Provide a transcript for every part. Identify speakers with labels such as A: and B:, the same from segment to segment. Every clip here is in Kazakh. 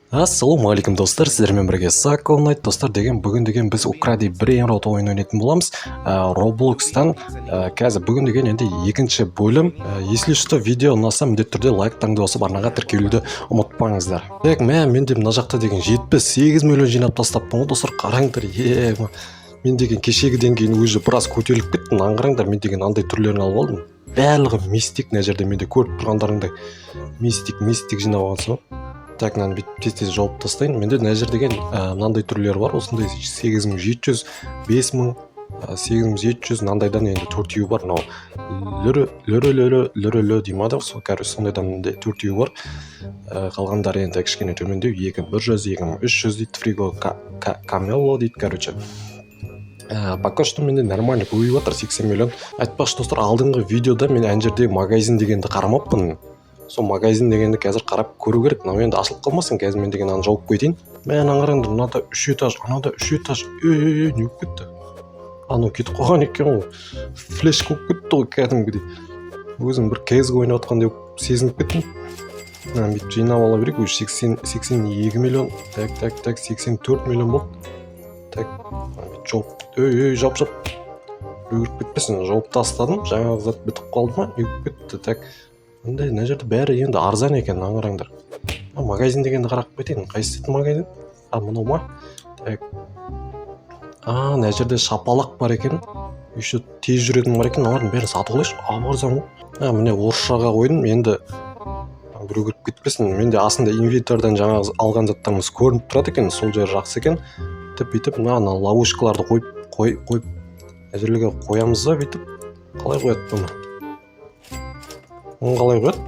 A: Ассалаумағалейкум достар, сіздермен бірге Сакко Найт достар деген бүгін біз Укради Brainrot ойын ойнайтын боламыз. Roblox'тан қазір бүгін деген енді екінші бөлім. Если что видео ұнаса міндетті түрде лайктаңды басып арнаға тіркелуді ұмытпаңыздар. Так, менде мына жақта деген 78 миллион жинап тастаппын ғой достар, қараңдар. Мен деген кешегіден кейін уже біраз көтеріліп кеттім. Қараңдар, мен деген андай түрлерін алып алдым. Барлығы мистик, мына жерде менде көріп тұрғандарыңдай мистик жинап алғансың. Так, мынаны бүйтіп тез жауып тастайын. Менде мына жер деген мынандай түрлері бар. Осындай 8700, 5000, 8700 мынандайдан енді төртеуі бар. Мынау лөрі дейм ады. Сондайдан мындай төртеуі бар. Қалғандары енді кішкене төмендеу. 2100, 2300 дейді. Фриго Камело дейді, короче. Пока что менде нормально көбейіп жатыр, 80 миллион. Айтпақшы достар, алдыңғы видеода мен ана жерде магазин дегенді қарамаппын. Сол магазин дегенді қазір қарап көру керек. Мынау енді ашылып қалмасын, қазір мен деген аны жауып қойтайын. Мен қараңдар, мынада 3 этаж, анада 3 этаж. Не болып кетті? Анау кетіп қойған екен ғой. Флеш болып кетті ғой кәдімгідей. Өзім бір CS:GO ойнап жатқандай сезініп кеттім. Бүйтіп жинап ала берейік. 82 миллион. Так, 84 миллион болды. Так, жауып. Жауып. Өріп кетпесін, жауып тастадым. Жаңағы зат бітіп қалды ма? Өріп кетті. Так. Мындай мына жерде бәрі енді арзан екен, қараңдар. Магазин дегенді қарап кетейін. Қайсы магазин? Мынау ма? Так. Мына жерде шапалақ бар екен. Еще тез жүретін бар екен. Олардың бәрін сатып алайыншы. Арзан ғой. Міне орысшаға қойдым. Енді біреу кіріп кетпесін. Менде астында инвентарьдан жаңағы алған заттарымыз көрініп тұрады екен. Сол жері жақсы екен. Бүйтіп мына ловушкаларды қойып мына жерлерге қоямыз ба бүйтіп. Қалай қояды бұны? Оны қалай қояды?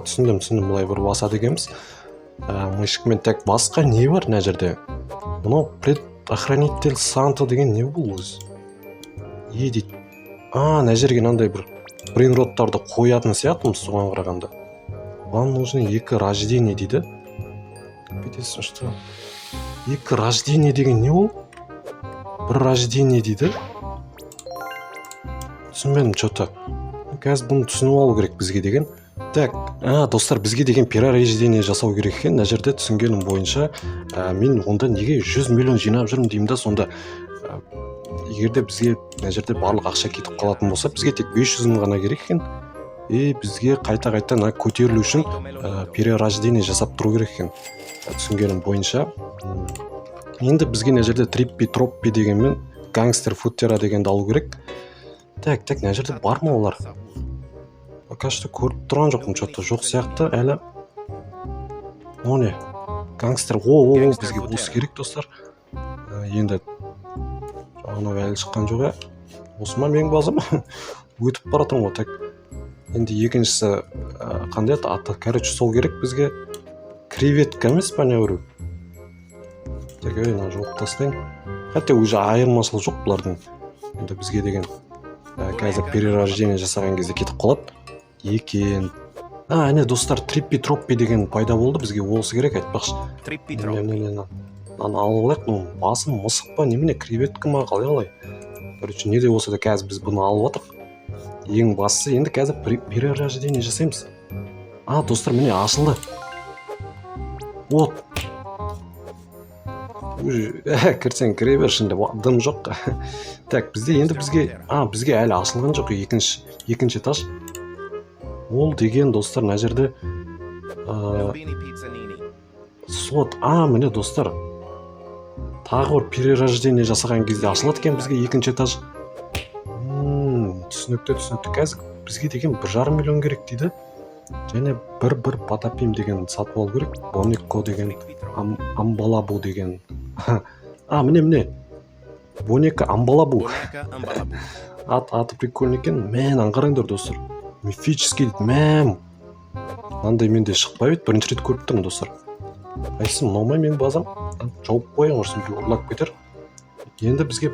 A: Түсіндім, бұлай бір басады екенбіз. Мышкамен. Так, басқа не бар мына жерде? Мынау предохранитель Санта деген не бұл өзі? Дейді. Мына жерге мынандай бір брейнроттарды қоятын сияқтымыз соған қарағанда. Вам нужны 2 рождения дейді. Кетесің, что? 2 рождения деген не ол? 1 рождение дейді. Түсінбедім, что-то. Қазір бұны түсініп алу керек бізге деген. Так, достар, бізге деген перерождение жасау керек екен. Мына жерде түсінгенім бойынша, мен онда неге 100 миллион жинап жүрмін деймін да, сонда егерде бізге мына жерде барлық ақша кетіп қалатын болса, бізге тек 500 мың ғана керек екен. Бізге қайта көтерілу үшін перерождение жасап тұру керек екен. Түсінгенім бойынша. Енді бізге мына жерде троппи дегенмен гангстер футтера дегенді алу керек. Так, мына жерде бар ма олар? Пока что көріп тұрған жоқпын, что-то жоқ сияқты әлі. Не? Гангстер. Бізге осы керек, достар. Енді жаңағы әлі шыққан жоқ. Осы ма менің базам? Өтіп баратырмын ғой. Так. Енді екіншісі қандай аты? Короче, сол керек бізге. Креветка емес па не біреу? Так, мына жауып тастайын. Хотя уже айырмашылық жоқ бұлардың. Енді бізге деген қазір перерождение жасаған кезде кетіп қалады екен. Не достар, троппи деген пайда болды, бізге осы керек, айтпақшы. Мынаны алып алайық. Басым мысық па, немене, креветка ма, қалай? Короче, не де болса да қазір біз бұны алып жатырық. Ең бастысы, енді қазір перерождение жасаймыз. Достар, міне ашылды. Вот. Кірсең кіре бер, шынды дым жоқ. Так, бізге әлі ашылған жоқ, екінші этаж. Ол деген, достар, мына жерде сот. Міне, достар, тағы бір перерождение жасаған кезде ашылады екен бізге екінші этаж. Түсінікті. Қазір бізге деген 1,5 миллион керек дейді. Және бір потапим деген сатып алу керек. Бонико деген, амбалабу деген. Міне. Бонека амбалабу. Аты прикольный екен. Қараңдар, достар. Мифический дейді. Мынандай менде шықпай еді. Бірінші рет көріп тұрмын, достар. Қайсы мынау ма менің базам? Жауып қояң, орсын біреу ұрлап кетер. Енді бізге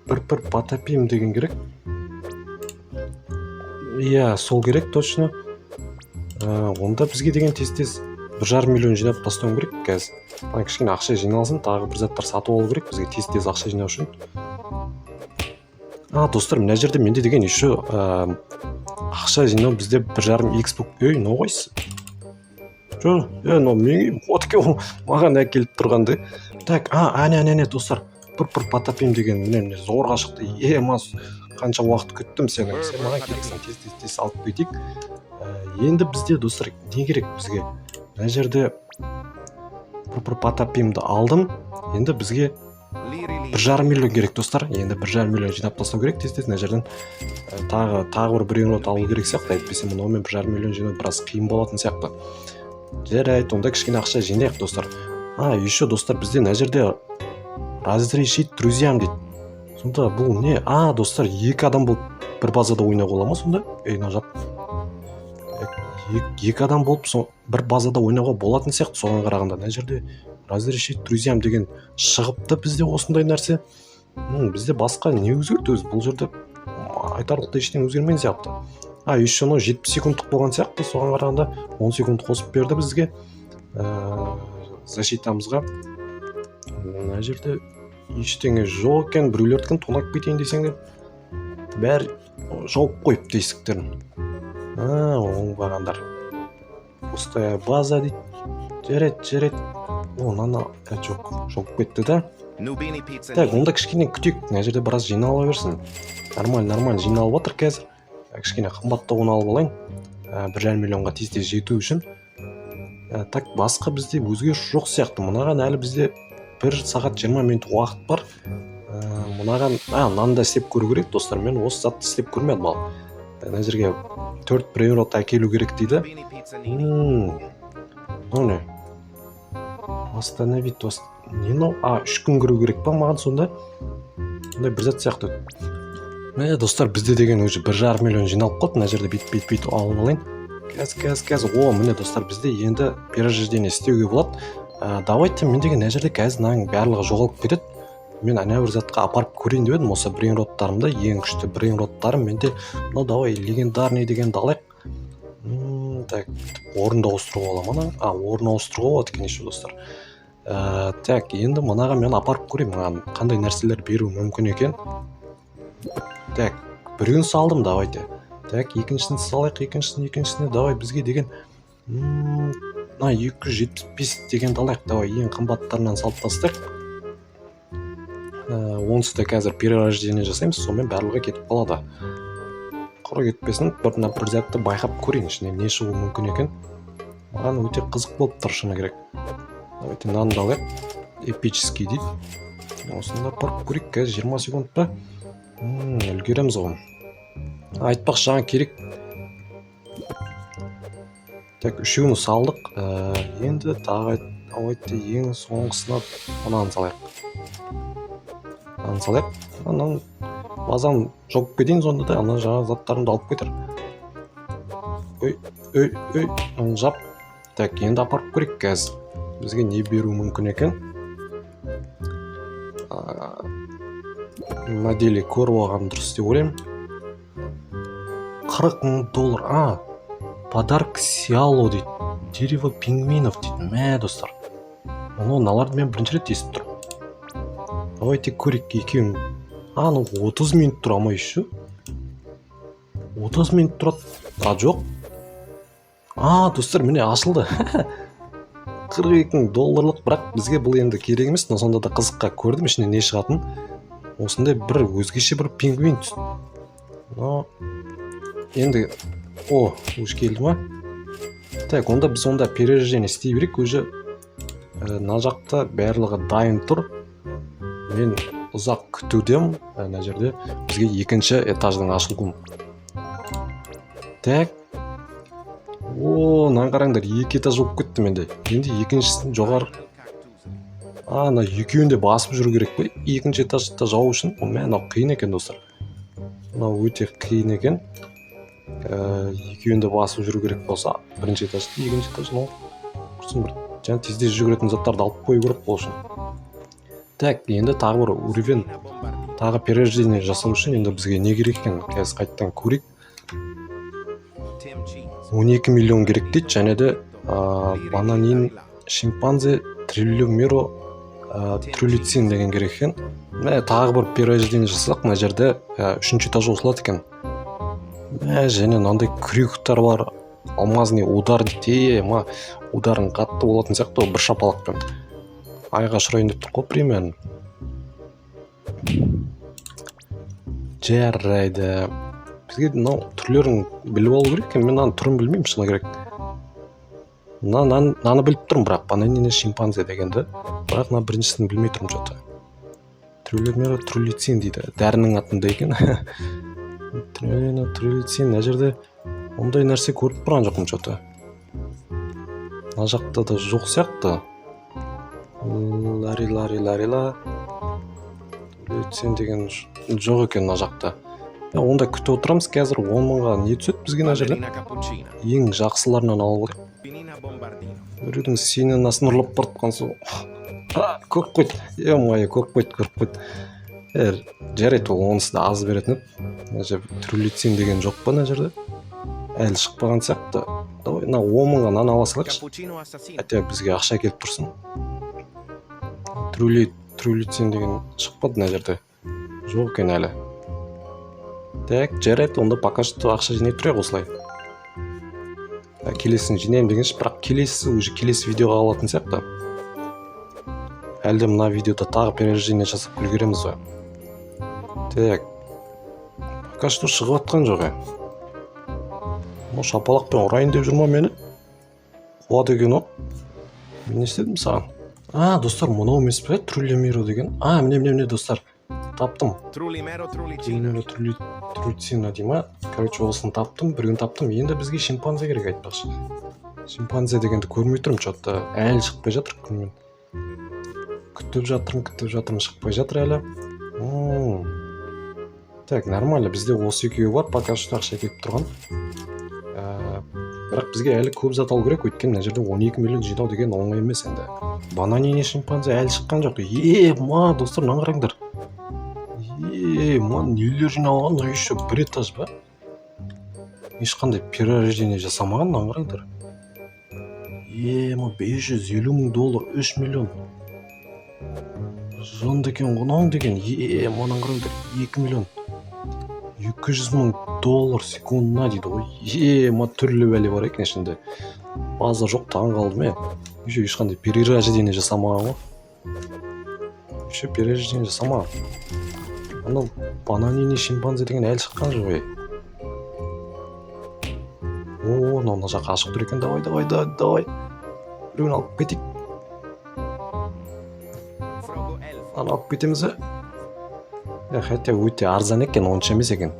A: бір потапим деген керек. Сол керек, точно. Онда бізге деген тез 1,5 миллион жинап тастауым керек қазір. Кішкене ақша жиналсын, тағы бір заттар сатып алу керек бізге тез ақша жинау үшін. Достар, мына жерде менде деген еще ақша жинау бізде 1,5x болып. Не қойсы? жоқ но мен отке маған әкеліп тұрғанды. Так, әне достар, бір потопим деген міне зорға шықты. Мас қанша уақыт күттім сен маған керексің, тез алып кетейік. Енді бізде достар не керек бізге? Мына жерде бір потопимді алдым. Енді бізге 1,5 миллион керек достар. Енді 1,5 миллион жинап тастау керек. Тез мына жерден тағы бір рот алу керек сияқты. Әйтпесе мұнымен 1,5 миллион жинау біраз қиын болатын сияқты. Жарайды, онда кішкене ақша жинайық достар. Еще достар, бізде мына жерде разрешить друзьям дейді. Сонда бұл не? Достар, 2 адам болып бір базада ойнауға бола ма сонда? Нажап. 2 адам болып бір базада ойнауға болатын сияқты. Соған қарағанда мына жерде разрешить друзьям деген шығыпты бізде осындай нәрсе. Бізде басқа не өзгерді өзі? Бұл жерде айтарлықтай ештеңе өзгермеген сияқты. Еще 70 секундтық болған сияқты. Соған қарағанда 10 секунд қосып берді бізге защитамызға. Мына жерде ештеңе жоқ екен. Біреулердікін тонап кетейін десең де бәрі жауып қойыпты есіктерін. Оңбағандар. Пустая база дейді. Жарайды. Жоқ кетті да. Так, онда кішкене күтейік. Мына жерде біраз жинала берсін. Нормально жиналып отыр қазір. Кішкене қымбаттауын алып алайын. 1,5 миллионға тез жету үшін. Так, басқа бізде өзгеріс жоқ сияқты. Мынаған әлі бізде 1 сағат 20 минут уақыт бар. Мынаған мынаны істеп көру керек достар. Мен осы затты істеп көрмедім ал. Мына жерге 4 брейнрот әкелу керек дейді. Не? Остановить не 3 күн кіру керек па маған сонда? Сондай бір зат сияқты. Достар, бізде деген уже 1,5 миллион жиналып қалды. Мына жерде бит алып алайын. Қазір. Міне достар, бізде енді перерождение істеуге болады. Давайте мен деген мына жерде қазір мынаның барлығы жоғалып кетеді. Мен ана бір затқа апарып көрейін деп едім. Осы брейнроттарымда ең күшті брейнроттарым менде. Давай легендарный дегенді алайық. Так, орынды ауыстыруға бола ма? Орын ауыстыруға болады екен еще достар. Так, енді мынаға мен апарып көрейін, маған қандай нәрселер беру мүмкін екен. Так, біреуін салдым, давайте. Так, екіншісін салайық, екіншісіне давай бізге деген 275 дегенді алайық, давай ең қымбаттарынан салып тастайық. Онсыз да қазір перерождение жасаймыз, сонымен барлығы кетіп қалады. Құр кетпесін, бір затты байқап көрейін, ішіне не шығуы мүмкін екен. Маған өте қызық болып тұр шыны керек. Давайте мынаны да алайық. Эпический дейді. Осында барып көрейік, қазір 20 секунд па? Үлгереміз ғой. Айтпақ жаңа керек. Так, үшеуін салдық. Енді тағы ең соңғысына мынаны салайық. Анан базам жоқ кетейін сонда да, ана жаңа заттарымды алып кетір. Жап. Так, енді апарып көрейік қазір. Бізге не беру мүмкін екен? Модели көріп алған дұрыс деп ойлаймын. $40,000. Подарок Сиало дейді. Дерево пингвинов дейді. Достар. Мыналарды мен бірінші рет естіп тұрмын. Давайте көрейік екеуін. 30 минут тұра ма еще? 30 минут тұрады. Жоқ. Достар, міне ашылды. $42,000, бірақ бізге бұл енді керек емес. Сонда да қызыққа көрдім ішіне не шығатын. Осындай бір өзгеше бір пингвин түсті. Енді уже келді ма? Так, онда біз перерождение істей берейік. Уже мына жақта барлығы дайын тұр. Мен ұзақ күтудем. Мына жерде бізге екінші этаждың ашылуын. Так. Мынаны қараңдар, 2 этаж болып кетті менде. Енді екіншісін жоғары. Ана екеуін де басып жүру керек пе? Екінші этажда жау үшін. Мынау қиын екен достар. Мынау өте қиын екен. Екеуін де басып жүру керек болса, бірінші этажды, екінші этажды құрсын бір. Жаңа тезде жүгіретін заттарды алып қою керек бол үшін. Так, енді тағы бір уровень, тағы перерождение жасау үшін енді бізге не керек екен? Қазір қайттан көрейік. 12 миллион керек дейді, және де бананин, шимпанзе, триллиомеро, триллицин деген керек екен. Тағы бір перерождение жасақ, мына жерде 3-ші этаж осылады екен. Және мынандай крюктар бар, алмазный удар дейді. Ма ударың қатты болатын сияқты ғой, бір шапалақпен айға ұшырайын деп тұр ғой примерно. Жарайды. Бізге мынау түрлерін біліп алу керек екен. Мен түрін білмеймін шыны керек. Наны біліп тұрмын, бірақ бананина шимпанзе дегенді. Бірақ біріншісін білмей тұрмын что-то. Трулемера трулицин дейді. Дәрінің атында екен. Трулицин, мына жерде ондай нәрсе көріп тұрған жоқпын что-то. Мына жақта да жоқ сияқты. Ларила. Трулицин деген жоқ екен мына жақта. Онда күтіп отырамыз, қазір 10 мыңға не түседі бізге мына жерде? Ең жақсыларынан алу керек. Біреудің сиренасын ұрлап бартқан соң. Көріп қойды. Көріп қойды. Жарайды, ол онысы да аз беретін еді. Мына жерде трулицин деген жоқ па мына жерде? Әлі шықпаған сияқты. Давай, 10 мыңға нан ала салайықшы. Әйтеуір бізге ақша келіп тұрсын. Трулицин деген шықпады мына жерде. Жоқ екен әлі. Так, жарайды, онда пока что ақша жинай тұрайық осылай. Келесін жинайым дегенше, бірақ келесі видеоға алатын сияқты. Әлде мына видеода тағы перерождение жасап үлгереміз ба? Так, пока что шығып атқан жоқ. Шапалақпен ұрайын деп жүрма мені. Қуа деген о. Мен не істедім саған? Достар, мынау емес пе? Трулемеро деген. Міне достар. Таптым. Трулицина дейма. Короче, осыны таптым, бірін таптым. Енді бізге шимпанзе керек айтпақшы. Шимпанзе дегенді көрмей тұрмын, что-то әлі шықпай жатыр. Күтіп жатырмын, шықпай жатыр әлі. Так, нормально, бізде осы екеуі бар, пока что ақша келіп тұрған. Бірақ бізге әлі көп зат алу керек, өйткені мына жерде 12 миллион жинау деген оңай емес енді. Бананина шимпанзе әлі шыққан жоқ. Достар, мынаны қараңдар. Нелер жиналған, еще бір этаж ба? Ешқандай перерождение жасамаған, мынаны қараңдар. $550 мың, 3 миллион. Жон деген, ғынауың деген, мынаны қараңдар, 2 миллион. $200 мың секундына дейді ғой. Түрлі бәле бар екен ішінде. База жоқ, таң қалдым. Ешқандай перерождение жасамаған ғой. Перерождение жасамаған. Анау бананина шимпанзе деген әлі шыққан жоқ. Мына жаққа ашық тұр екен. Давай. Біреуін алып кетейік. Аны алып кетеміз. Хотя өте арзан екен, онша емес екен.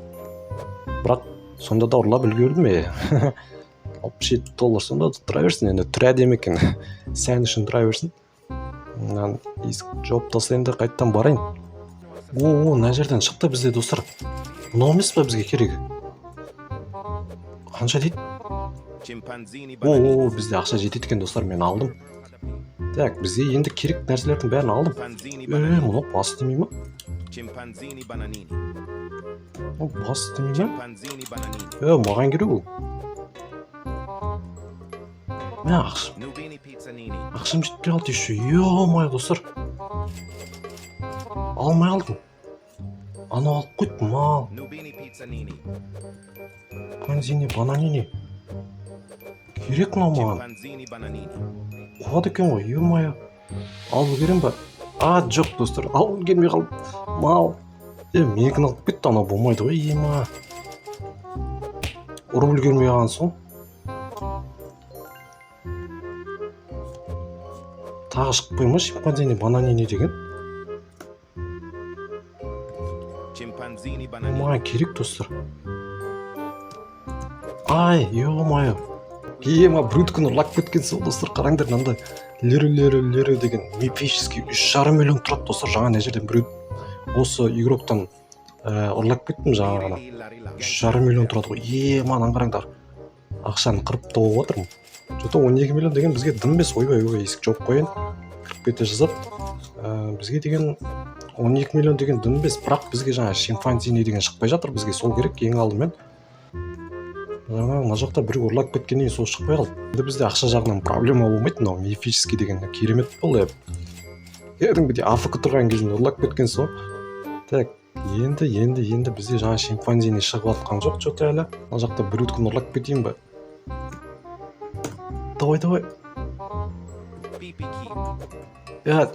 A: Бірақ сонда да ұрлап үлгердім. $67, сонда да тұра берсін. Енді түр әдемі екен. Сән үшін тұра берсін. Жоп тастайын да қайттан барайын. Мына жерден шықты бізде достар. Мынау емес па бізге керек? Қанша дейді? Бізде ақша жетеді екен достар, мен алдым. Так, бізге енді керек нәрселердің бәрін алдым. Мұны бас демей ма? Бас демей ма? Маған керек ол. Ақшам жетпей қалды еще. Достар. Алмай алдым. Аны алып қойдым, мал. Бананини. Керек мынау маған. Қуады екен ғой, алып үлгерем ба? Жоқ достар, алып үлгермей қалдым. Мал. Менікін алып кетті, ана болмайды ғой, ұрып үлгермей қалған соң. Тағы шықпай ма шимпанзини бананини деген? Маған керек достар. Біреудікін ұрлап кеткен сол достар, қараңдар, мынандай леру деген мифический 3,5 миллион тұрады достар. Жаңа не жерден біреу осы игроктан ұрлап кеттім жаңа ғана. 3,5 миллион тұрады ғой. Маған қараңдар. Ақшаны қырып тауып отырмын. Жота 12 миллион деген бізге дымбес, ойбай, есік жоқ қойын. Кіріп кете жазады. Бізге деген 12 миллион деген дымбес, бірақ бізге жаңа шимпанзини деген шықпай жатыр. Бізге сол керек, ең алдымен. Мына жақта біреу ұрлап кеткеннен сол шықпай қалды. Бізде ақша жағынан проблема болмайды, мынау мифический деген керемет болды. Кәдімгідей АФК тұрған кезінде ұрлап кеткен сол. Так, енді бізде жаңа шимпанзини шығып атқан жоқ, жота әлі. Мына жақта біреудікін ұрлап кетейін ба? давай.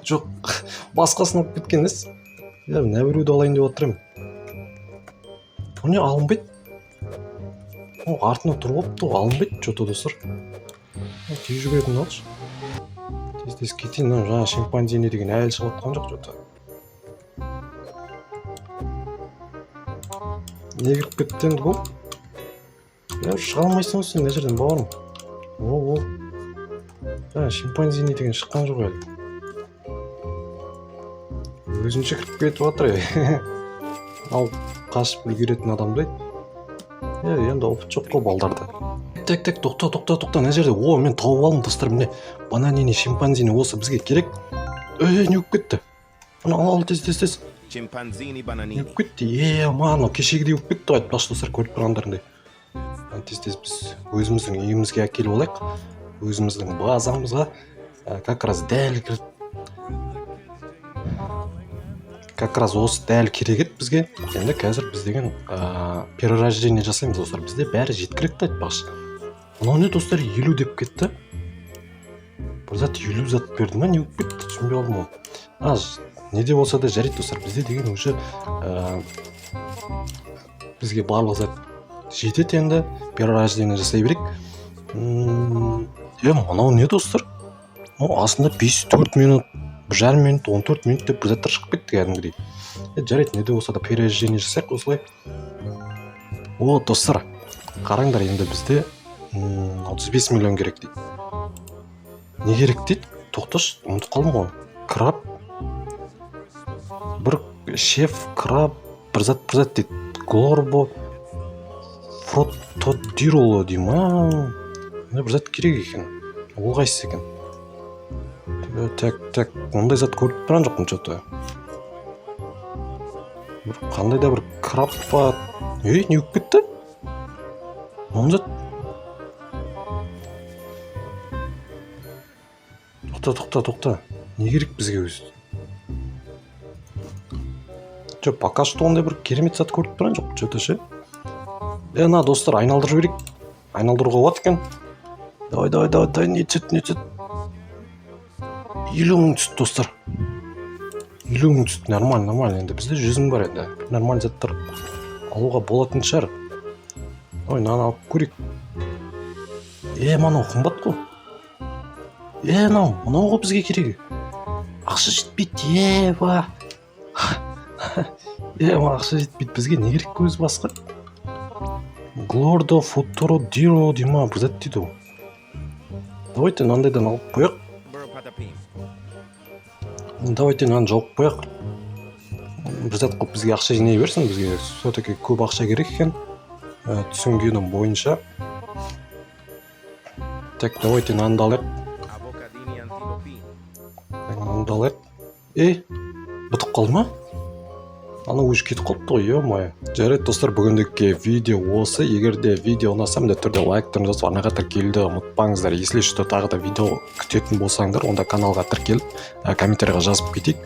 A: Жоқ, басқасын алып кеткен емес. Мына біреуді алайын деп отырмын. Бұл не алынбайды? Артына тұрып алыпты, алынбайды что-то достар. Тез жүгіретін алшы. Тез кетейін, жаңа шимпанзине деген әлі шығып жатқан жоқ что-то. Не кіріп кетті енді бұл? Шыға алмайсың сен мына жерден бауырым. Шимпанзине деген шыққан жоқ әлі. Өзінше кіріп кетіп жатыр. Ал қашып үлгеретін адамдай. Енді опыт жоқ қой балдарда. Так, тоқта, мына жерде. Мен тауып алдым достар, міне. Бананини шимпанзине осы бізге керек. Не болып кетті? Оны ал тез.
B: Шимпанзини бананини.
A: Не болып кетті? Мана кешегідей болып кетті айтып баш достар, көріп тұрғандарындай. Тез біз өзіміздің үйімізге әкеліп алайық. Өзіміздің базамызға как раз дәл кіріп. Как раз осы дәл керек еді бізге. Енді қазір біз деген перерождение жасаймыз достар. Бізде бәрі жеткілікті айтпақшы. Мынау не достар, 50 деп кетті. Бір зат 50 зат берді ма, не болып кетті? Түсінбей алдым ол. Не де болса да жарайды достар. Бізде деген уже бізге барлық зат жетеді енді. Перерождение жасай берейік. Мынау не достар? Астында 54 минут, 1,5 минут, 14 минут деп бір заттар шығып кетті кәдімгідей. Жарайды, не де болса да перерождение жасайық осылай. Достар, қараңдар, енді бізде 35 миллион керек дейді. Не керек дейді? Тоқташ, ұмытып қалдым ғой. Краб. Бір шеф, краб, бір зат дейді. Глорбо, фротодироло дей ма? Бір зат керек екен. Ол қайсысы екен? Так, ондай зат көріп тұрған жоқпын что-то. Қандай да бір краб па? Не болып кетті? Оны зат? Тоқта. Не керек бізге өзі? Пока что ондай бір керемет зат көріп тұрған жоқ что-то ше. Достар, айналдырып берейік. Айналдыруға болады екен. Давай, не түсет. 50 мың түсті достар. 50 мың түсті, нормально. Енді бізде 100 мың бар енді. Нормаль заттар алуға болатын шығар. Наны алып көрейік. Мынау қымбат қой. Мынауға бізге керек. Ақша жетпейді, ақша жетпейді бізге. Не керек көз басқа? Глордо, фотородиро дейма, бір зат дейді ол. Давайте мынандайдан алып қояқ. Давайте мынаны жауып қояқ. Бір зат қылып бізге ақша жинай берсін, бізге все-таки көп ақша керек екен. Түсінгенім бойынша. Так, давайте мынаны да алайық. Бітіп қалды ма? Ана өшіп кетіп қалыпты ғой, ё-моё. Жарайды достар, бүгіндікке видео осы. Егер де видео ұнаса, міндетті түрде лайктарыңызды басып, арнаға тіркелуді ұмытпаңыздар. Если что тағы да видео күтетін болсаңдар, онда каналға тіркеліп, комментарийға жазып кетейік.